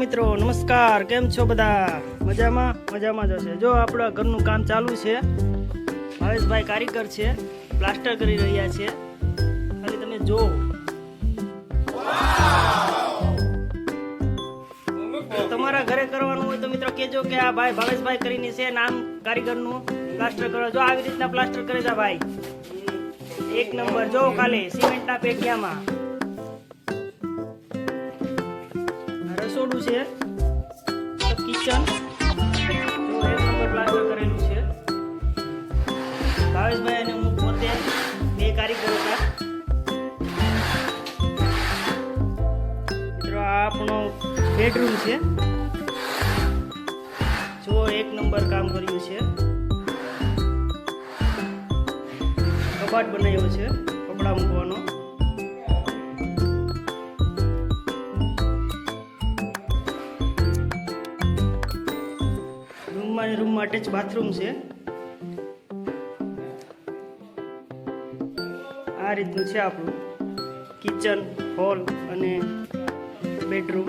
મિત્રો નમસ્કાર, કેમ છો બધા? મજામાં જ હશે। જો આપણા ઘરનું કામ ચાલુ છે। ભાવેશભાઈ કારીગર છે, પ્લાસ્ટર કરી રહ્યા છે। ખાલી તમે જો તમારા ઘરે કરવાનું હોય તો મિત્રો કહેજો કે આ ભાઈ ભાવેશભાઈ કરીને છે નામ કારીગરનું પ્લાસ્ટર કરો। જો આવી રીતના પ્લાસ્ટર કરે છે ભાઈ, એક નંબર। જો ખાલી સિમેન્ટના પેટિયામાં રસોડું છે, કિચન, જો એક નંબર પ્લાસ્ટર કરેલું છે। ભાવેશભાઈ અને હું પોતે બે કારીગરો હતા મિત્રો। આ આપણો બેડરૂમ છે, જો એક નંબર કામ કર્યું છે। કબાટ બનાવ્યો છે કપડા મૂકવાનો। રૂમમાં અટેચ બાથરૂમ છે। આ રીતનું છે આપણું કિચન, હોલ અને બેડરૂમ।